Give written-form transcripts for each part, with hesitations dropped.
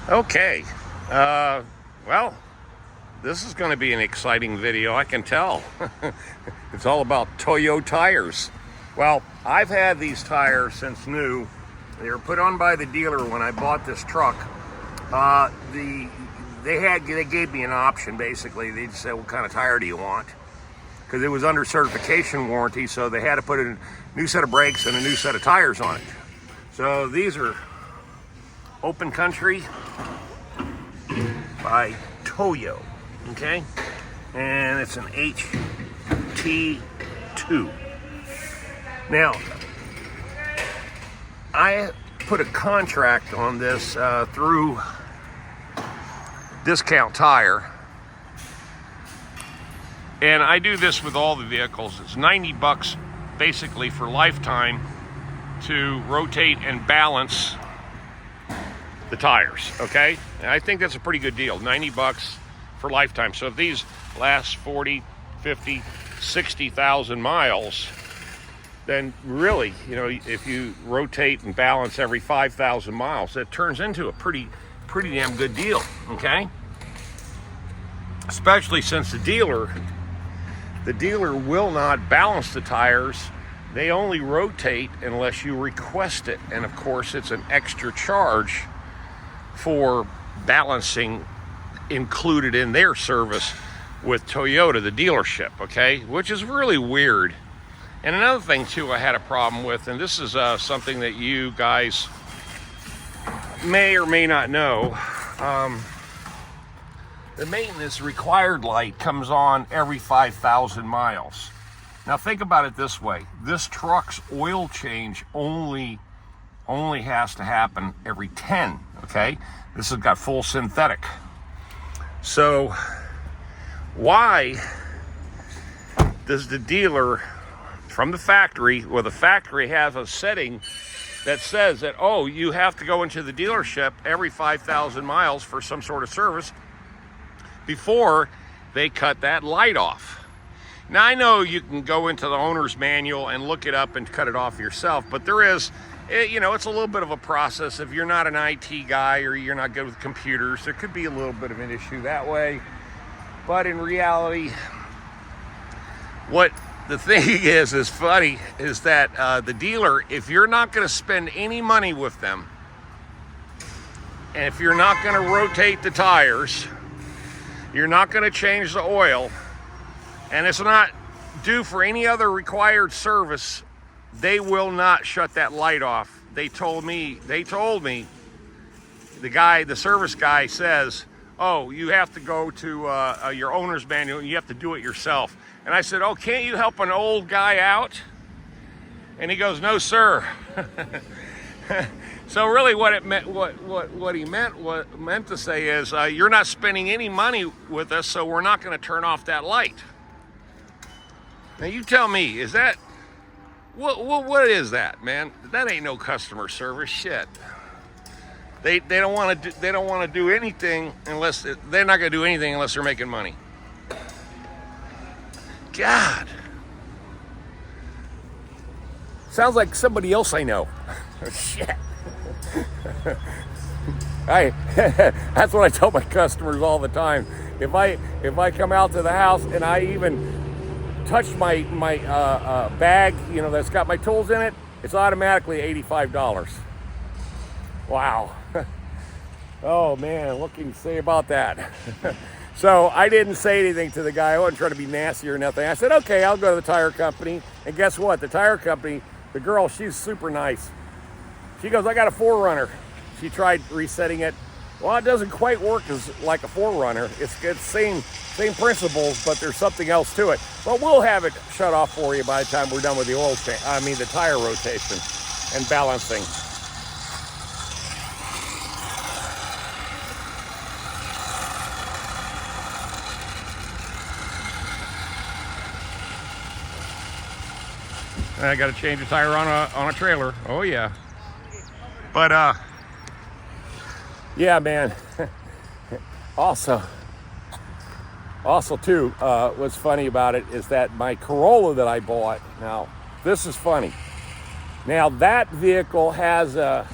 Okay, well, this is going to be an exciting video, I can tell. It's all about Toyo tires. Well, I've had these tires since new. They were put on by the dealer when I bought this truck. They gave me an option, basically. They just said, what kind of tire do you want? Because it was under certification warranty, so they had to put a new set of brakes and a new set of tires on it. So these are Open Country by Toyo, okay? And it's an HT2. Now, I put a contract on this through Discount Tire. And I do this with all the vehicles. It's 90 bucks basically for lifetime to rotate and balance the tires, okay? And I think that's a pretty good deal, 90 bucks for lifetime. So if these last 40, 50, 60,000 miles, then really, you know, if you rotate and balance every 5,000 miles, that turns into a pretty damn good deal, okay? Especially since the dealer will not balance the tires. They only rotate unless you request it. And of course, it's an extra charge for balancing included in their service with Toyota, the dealership, okay? Which is really weird. And another thing too I had a problem with, and this is something that you guys may or may not know, the maintenance required light comes on every 5,000 miles. Now think about it this way. This truck's oil change only has to happen every 10, okay? This has got full synthetic. So why does the dealer from the factory, well, the factory has a setting that says that, oh, you have to go into the dealership every 5,000 miles for some sort of service before they cut that light off. Now, I know you can go into the owner's manual and look it up and cut it off yourself, but there is, you know, it's a little bit of a process. If you're not an IT guy or you're not good with computers, there could be a little bit of an issue that way. But in reality, what the thing is funny, is that the dealer, if you're not going to spend any money with them, and if you're not going to rotate the tires, you're not going to change the oil, and it's not due for any other required service, they will not shut that light off. They told me, the service guy says, oh, you have to go to your owner's manual, and you have to do it yourself. And I said, oh, can't you help an old guy out? And he goes, no, sir. So really what it meant, what he meant to say is, you're not spending any money with us, so we're not going to turn off that light. Now you tell me, is that, what is that, man? That ain't no customer service shit. They don't want to do anything unless they're not going to do anything unless they're making money. God. Sounds like somebody else I know. Shit. That's what I tell my customers all the time. If I come out to the house and I even touch my bag, you know, that's got my tools in it, it's automatically $85. Wow. Oh man, what can you say about that? So I didn't say anything to the guy. I wasn't trying to be nasty or nothing. I said, okay, I'll go to the tire company. And guess what? The tire company, the girl, she's super nice. She goes, I got a 4Runner. She tried resetting it. Well, it doesn't quite work as like a 4Runner. It's same principles, but there's something else to it. But we'll have it shut off for you by the time we're done with the tire rotation and balancing. I got to change a tire on a trailer. Oh yeah. But yeah, man. Also too, what's funny about it is that my Corolla that I bought. Now, this is funny. Now that vehicle has a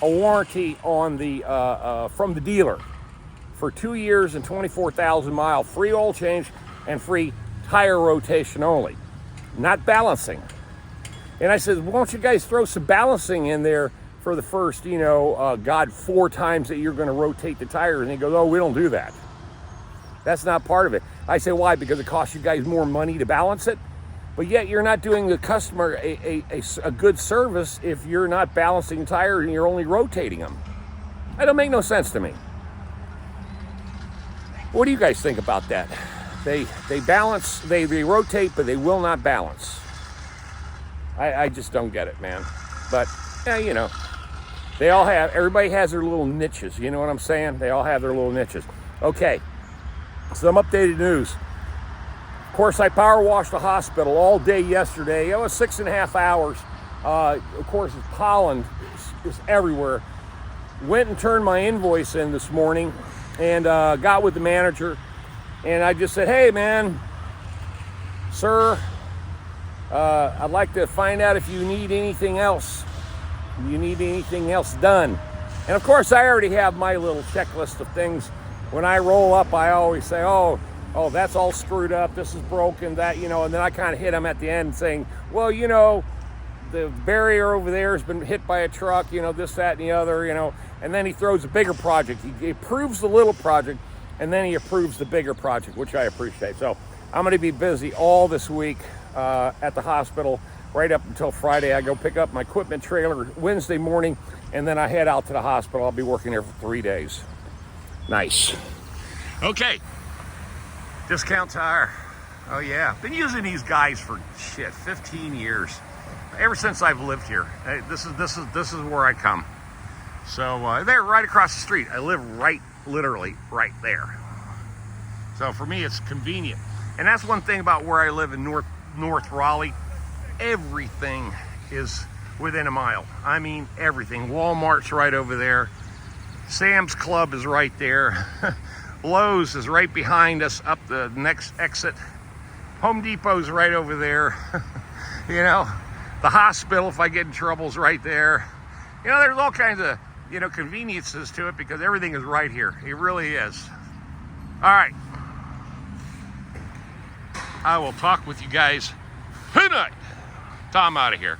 a warranty on the from the dealer for 2 years and 24,000 miles, free oil change and free tire rotation only, not balancing. And I said, why don't you guys throw some balancing in there for the first, God, 4 times that you're going to rotate the tires? And he goes, oh, we don't do that. That's not part of it. I say, why? Because it costs you guys more money to balance it, but yet you're not doing the customer a good service if you're not balancing tires and you're only rotating them. That don't make no sense to me. What do you guys think about that? They balance, they rotate, but they will not balance. I just don't get it, man. But yeah, everybody has their little niches. You know what I'm saying? They all have their little niches. Okay, some updated news. Of course, I power washed the hospital all day yesterday. It was 6.5 hours. Of course, it's pollen is everywhere. Went and turned my invoice in this morning and got with the manager. And I just said, hey, man, sir, I'd like to find out if you need anything else. You need anything else done? And of course, I already have my little checklist of things. When I roll up, I always say, oh, that's all screwed up. This is broken, that, and then I kind of hit them at the end saying, well, the barrier over there has been hit by a truck, this, that, and the other, and then he throws a bigger project. He approves the little project, and then he approves the bigger project, which I appreciate. So I'm going to be busy all this week at the hospital right up until Friday. I go pick up my equipment trailer Wednesday morning, and then I head out to the hospital. I'll be working there for 3 days. Nice. Okay. Discount Tire. Oh yeah, been using these guys for 15 years. Ever since I've lived here. This is where I come. So they're right across the street. I live literally right there. So for me, it's convenient. And that's one thing about where I live in North Raleigh. Everything is within a mile. I mean, everything. Walmart's right over there. Sam's Club is right there. Lowe's is right behind us up the next exit. Home Depot's right over there. The hospital, if I get in trouble, is right there. There's all kinds of, conveniences to it because everything is right here. It really is. All right. I will talk with you guys tonight. Tom out of here.